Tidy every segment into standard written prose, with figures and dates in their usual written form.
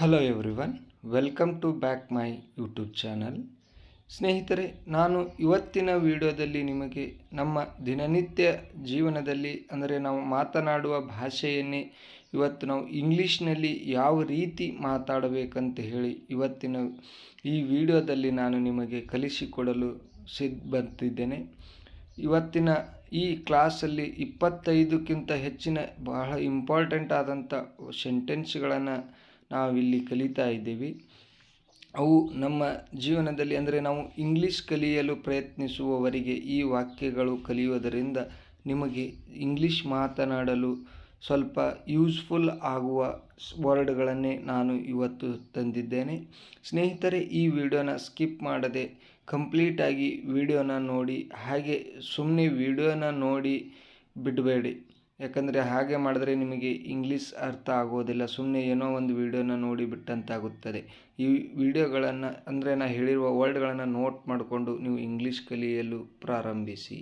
Hello everyone, welcome to back my YouTube channel. ಸ್ನೇಹಿತರೆ, ನಾನು ಇವತ್ತಿನ ವಿಡಿಯೋದಲ್ಲಿ ನಿಮಗೆ ನಮ್ಮ ದಿನನಿತ್ಯ ಜೀವನದಲ್ಲಿ ಅಂದರೆ ನಾವು ಮಾತನಾಡುವ ಭಾಷೆಯನ್ನೇ ಇವತ್ತು ನಾವು ಇಂಗ್ಲೀಷ್ನಲ್ಲಿ ಯಾವ ರೀತಿ ಮಾತಾಡಬೇಕಂತ ಹೇಳಿ ಇವತ್ತಿನ ಈ ವಿಡಿಯೋದಲ್ಲಿ ನಾನು ನಿಮಗೆ ಕಲಿಸಿಕೊಡಲು ಬಂದಿದ್ದೇನೆ. ಇವತ್ತಿನ ಈ ಕ್ಲಾಸಲ್ಲಿ 25ಕ್ಕಿಂತ ಹೆಚ್ಚಿನ ಬಹಳ ಇಂಪಾರ್ಟೆಂಟ್ ಆದಂಥ ಸೆಂಟೆನ್ಸ್ಗಳನ್ನು ನಾವಿಲ್ಲಿ ಕಲಿತಾ ಇದ್ದೀವಿ. ಅವು ನಮ್ಮ ಜೀವನದಲ್ಲಿ ಅಂದರೆ ನಾವು ಇಂಗ್ಲೀಷ್ ಕಲಿಯಲು ಪ್ರಯತ್ನಿಸುವವರಿಗೆ ಈ ವಾಕ್ಯಗಳು ಕಲಿಯುವುದರಿಂದ ನಿಮಗೆ ಇಂಗ್ಲೀಷ್ ಮಾತನಾಡಲು ಸ್ವಲ್ಪ ಯೂಸ್ಫುಲ್ ಆಗುವ ವರ್ಡ್ಗಳನ್ನೇ ನಾನು ಇವತ್ತು ತಂದಿದ್ದೇನೆ. ಸ್ನೇಹಿತರೆ, ಈ ವಿಡಿಯೋನ ಸ್ಕಿಪ್ ಮಾಡದೆ ಕಂಪ್ಲೀಟಾಗಿ ವಿಡಿಯೋನ ನೋಡಿ. ಹಾಗೆ ಸುಮ್ಮನೆ ವಿಡಿಯೋನ ನೋಡಿ ಬಿಡಬೇಡಿ, ಯಾಕಂದರೆ ಹಾಗೆ ಮಾಡಿದ್ರೆ ನಿಮಗೆ ಇಂಗ್ಲೀಷ್ ಅರ್ಥ ಆಗೋದಿಲ್ಲ. ಸುಮ್ಮನೆ ಏನೋ ಒಂದು ವಿಡಿಯೋನ ನೋಡಿ ಬಿಟ್ಟಂತಾಗುತ್ತದೆ. ಈ ವಿಡಿಯೋಗಳನ್ನು ಅಂದರೆ ನಾನು ಹೇಳಿರುವ ವರ್ಡ್ಗಳನ್ನು ನೋಟ್ ಮಾಡಿಕೊಂಡು ನೀವು ಇಂಗ್ಲೀಷ್ ಕಲಿಯಲು ಪ್ರಾರಂಭಿಸಿ.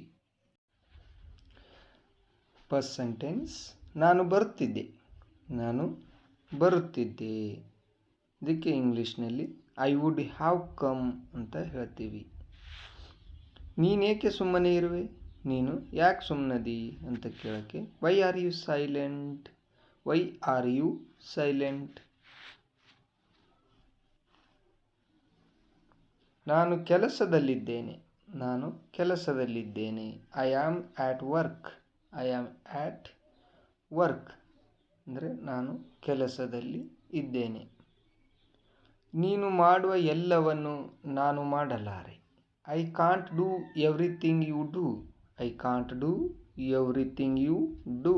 ಫಸ್ಟ್ ಸೆಂಟೆನ್ಸ್, ನಾನು ಬರುತ್ತಿದ್ದೆ. ಇದಕ್ಕೆ ಇಂಗ್ಲೀಷ್ನಲ್ಲಿ ಐ ವುಡ್ ಹ್ಯಾವ್ ಕಮ್ ಅಂತ ಹೇಳ್ತೀವಿ. ನೀನೇಕೆ ಸುಮ್ಮನೆ ಇರುವೆ, ನೀನು ಯಾಕೆ ಸುಮ್ಮನದಿ ಅಂತ ಕೇಳೋಕ್ಕೆ ವೈ ಆರ್ ಯು ಸೈಲೆಂಟ್. ನಾನು ಕೆಲಸದಲ್ಲಿದ್ದೇನೆ. ಐ ಆಮ್ ಆಟ್ ವರ್ಕ್ ಅಂದರೆ ನಾನು ಕೆಲಸದಲ್ಲಿ ಇದ್ದೇನೆ. ನೀನು ಮಾಡುವ ಎಲ್ಲವನ್ನು ನಾನು ಮಾಡಲಾರೆ. I can't do everything you do.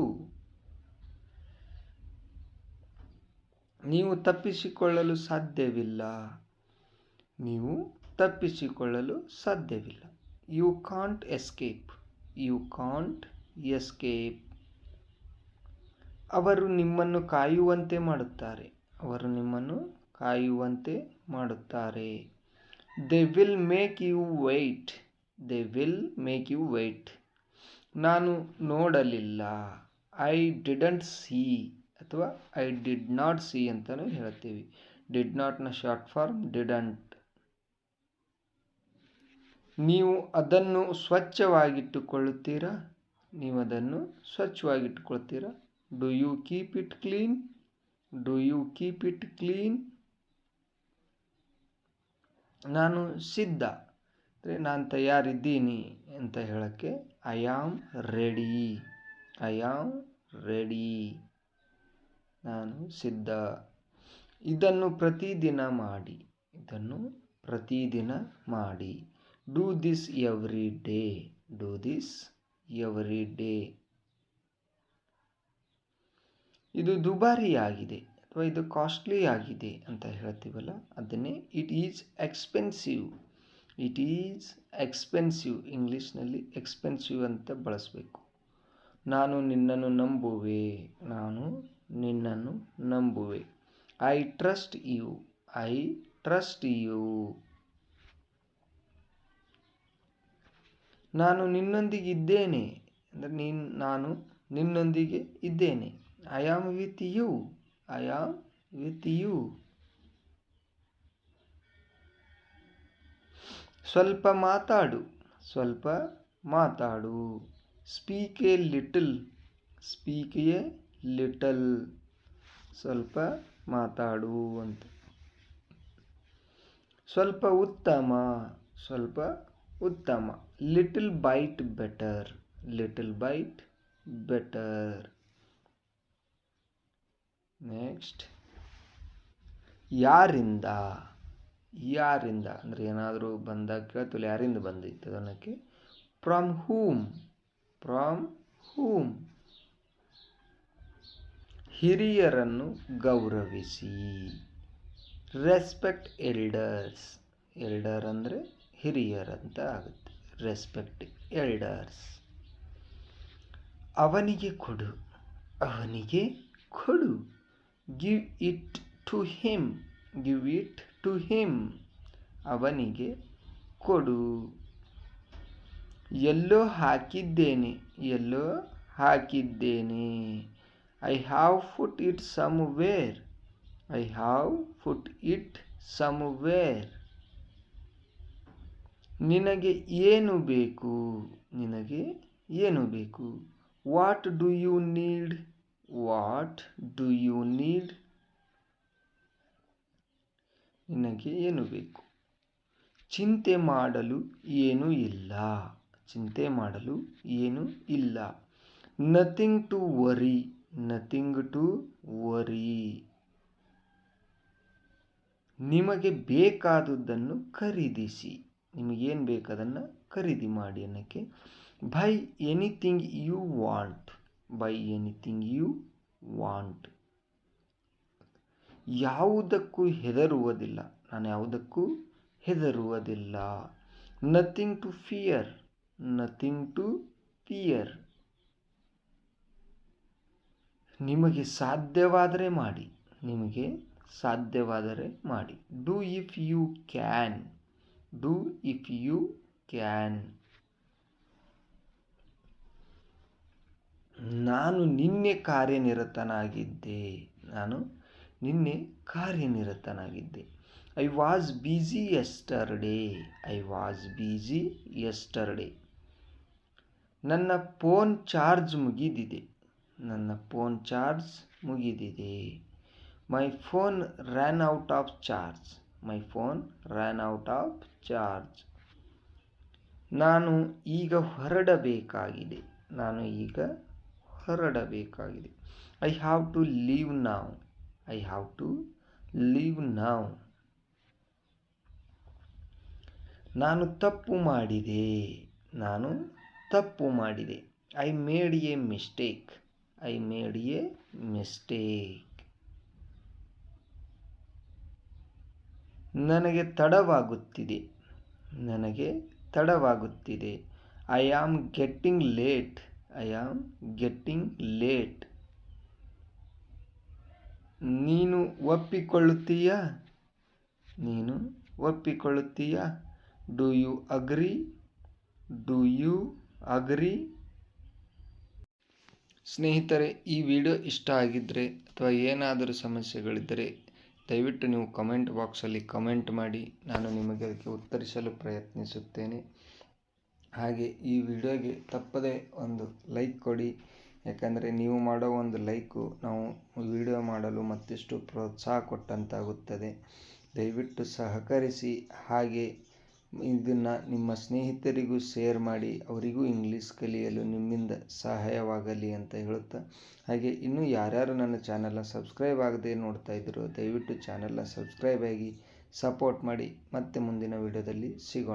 ನೀವು ತಪ್ಪಿಸಿಕೊಳ್ಳಲು ಸಾಧ್ಯವಿಲ್ಲ. You can't escape. ಅವರು ನಿಮ್ಮನ್ನು ಕಾಯುವಂತೆ ಮಾಡುತ್ತಾರೆ. They will make you wait. ನಾನು ನೋಡಲಿಲ್ಲ. ಐ ಡಿಡಂಟ್ ಸೀ ಅಥವಾ ಐ ಡಿಡ್ ನಾಟ್ ಸಿ ಅಂತಲೂ ಹೇಳ್ತೀವಿ. ಡಿಡ್ ನಾಟ್ನ ಶಾರ್ಟ್ ಫಾರ್ಮ್ ಡಿಡಂಟ್. ನೀವು ಅದನ್ನು ಸ್ವಚ್ಛವಾಗಿಟ್ಟುಕೊಳ್ಳುತ್ತೀರಾ. Do you keep it clean. ನಾನು ಸಿದ್ಧ ಅಂದರೆ ನಾನು ತಯಾರಿದ್ದೀನಿ ಅಂತ ಹೇಳೋಕ್ಕೆ ಐ ಆಮ್ ರೆಡಿ. ನಾನು ಸಿದ್ಧ. ಇದನ್ನು ಪ್ರತಿದಿನ ಮಾಡಿ. Do this every day. ಇದು ದುಬಾರಿಯಾಗಿದೆ ಅಥವಾ ಇದು ಕಾಸ್ಟ್ಲಿ ಆಗಿದೆ ಅಂತ ಹೇಳ್ತೀವಲ್ಲ, ಅದನ್ನೇ ಇಟ್ ಈಸ್ ಎಕ್ಸ್ಪೆನ್ಸಿವ್. ಇಂಗ್ಲೀಷ್ನಲ್ಲಿ ಎಕ್ಸ್ಪೆನ್ಸಿವ್ ಅಂತ ಬಳಸಬೇಕು. ನಾನು ನಿನ್ನನ್ನು ನಂಬುವೆ. I trust you. ನಾನು ನಿನ್ನೊಂದಿಗೆ ಇದ್ದೇನೆ ಅಂದರೆ ನಾನು ನಿನ್ನೊಂದಿಗೆ ಇದ್ದೇನೆ. I am with you. ಸ್ವಲ್ಪ ಮಾತಾಡು. Speak a little. ಸ್ವಲ್ಪ ಮಾತಾಡು ಅಂತ. ಸ್ವಲ್ಪ ಉತ್ತಮ. Little byte better. ನೆಕ್ಸ್ಟ್, ಯಾರಿಂದ ಅಂದರೆ ಏನಾದರೂ ಬಂದಾಗ ಕೇಳ್ತೀವಿ ಯಾರಿಂದ ಬಂದಿತ್ತು ಅನ್ನೋಕ್ಕೆ ಫ್ರಮ್ ಹೂಮ್. ಹಿರಿಯರನ್ನು ಗೌರವಿಸಿ. ರೆಸ್ಪೆಕ್ಟ್ ಎಲ್ಡರ್ ಅಂದರೆ ಹಿರಿಯರಂತ ಆಗುತ್ತೆ. Respect elders. ಅವನಿಗೆ ಕೊಡು. Give it to him. ಅವನಿಗೆ ಕೊಡು. ಎಲ್ಲೋ ಹಾಕಿದ್ದೇನೆ. I have put it somewhere. I have put it somewhere. ನಿನಗೆ ಏನು ಬೇಕು? ನಿನಗೆ ಏನು ಬೇಕು? What do you need? What do you need? ನಿನಗೆ ಏನು ಬೇಕು? ಚಿಂತೆ ಮಾಡಲು ಏನೂ ಇಲ್ಲ. ಚಿಂತೆ ಮಾಡಲು ಏನೂ ಇಲ್ಲ. Nothing to worry. Nothing to worry. ನಿಮಗೆ ಬೇಕಾದುದನ್ನು ಖರೀದಿಸಿ. ನಿಮಗೇನು ಬೇಕದನ್ನು ಖರೀದಿ ಮಾಡಿ ಅನ್ನೋಕ್ಕೆ buy anything you want. Buy anything you want. ಯಾವುದಕ್ಕೂ ಹೆದರುವುದಿಲ್ಲ. ನಾನು ಯಾವುದಕ್ಕೂ ಹೆದರುವುದಿಲ್ಲ. Nothing to fear. Nothing to fear. ನಿಮಗೆ ಸಾಧ್ಯವಾದರೆ ಮಾಡಿ. ನಿಮಗೆ ಸಾಧ್ಯವಾದರೆ ಮಾಡಿ. Do if you can. Do if you can. ನಾನು ನಿನ್ನೆ ಕಾರ್ಯನಿರತನಾಗಿದ್ದೆ. ನಾನು ನಿನ್ನೆ ಕಾರ್ಯನಿರತನಾಗಿದ್ದೆ. I was busy yesterday. I was busy yesterday. ನನ್ನ ಫೋನ್ ಚಾರ್ಜ್ ಮುಗಿದಿದೆ. ನನ್ನ ಫೋನ್ ಚಾರ್ಜ್ ಮುಗಿದಿದೆ. My phone ran out of charge. My phone ran out of charge. ನಾನು ಈಗ ಹೊರಡಬೇಕಾಗಿದೆ. ನಾನು ಈಗ ಹೊರಡಬೇಕಾಗಿದೆ. I have to leave now. I have to leave now. ನಾನು ತಪ್ಪು ಮಾಡಿದೆ. ನಾನು ತಪ್ಪು ಮಾಡಿದೆ. I made a mistake. I made a mistake. ನನಗೆ ತಡವಾಗುತ್ತಿದೆ. ನನಗೆ ತಡವಾಗುತ್ತಿದೆ. I am getting late. I am getting late. ನೀನು ಒಪ್ಪಿಕೊಳ್ಳುತ್ತೀಯಾ? ನೀನು ಒಪ್ಪಿಕೊಳ್ಳುತ್ತೀಯಾ? Do you agree? Do you agree? ಸ್ನೇಹಿತರೆ, ಈ ವಿಡಿಯೋ ಇಷ್ಟ ಆಗಿದ್ದರೆ ಅಥವಾ ಏನಾದರೂ ಸಮಸ್ಯೆಗಳಿದ್ದರೆ ದಯವಿಟ್ಟು ನೀವು ಕಮೆಂಟ್ ಬಾಕ್ಸಲ್ಲಿ ಕಮೆಂಟ್ ಮಾಡಿ. ನಾನು ನಿಮಗೆ ಅದಕ್ಕೆ ಉತ್ತರಿಸಲು ಪ್ರಯತ್ನಿಸುತ್ತೇನೆ. ಹಾಗೆ ಈ ವಿಡಿಯೋಗೆ ತಪ್ಪದೇ ಒಂದು ಲೈಕ್ ಕೊಡಿ. ಯಾಕಂದರೆ ನೀವು ಮಾಡೋ ಒಂದು ಲೈಕು ನಾವು ವಿಡಿಯೋ ಮಾಡಲು ಮತ್ತಿಷ್ಟು ಪ್ರೋತ್ಸಾಹ ಕೊಟ್ಟಂತಾಗುತ್ತದೆ. ದಯವಿಟ್ಟು ಸಹಕರಿಸಿ. ಹಾಗೆ ಇದನ್ನು ನಿಮ್ಮ ಸ್ನೇಹಿತರಿಗೂ ಶೇರ್ ಮಾಡಿ. ಅವರಿಗೂ ಇಂಗ್ಲೀಷ್ ಕಲಿಯಲು ನಿಮ್ಮಿಂದ ಸಹಾಯವಾಗಲಿ ಅಂತ ಹೇಳುತ್ತಾ, ಹಾಗೆ ಇನ್ನೂ ಯಾರ್ಯಾರು ನನ್ನ ಚಾನಲ್ನ ಸಬ್ಸ್ಕ್ರೈಬ್ ಆಗದೆ ನೋಡ್ತಾ ಇದ್ದೀರೋ ದಯವಿಟ್ಟು ಚಾನಲ್ನ ಸಬ್ಸ್ಕ್ರೈಬ್ ಆಗಿ ಸಪೋರ್ಟ್ ಮಾಡಿ. ಮತ್ತೆ ಮುಂದಿನ ವಿಡಿಯೋದಲ್ಲಿ ಸಿಗೋಣ.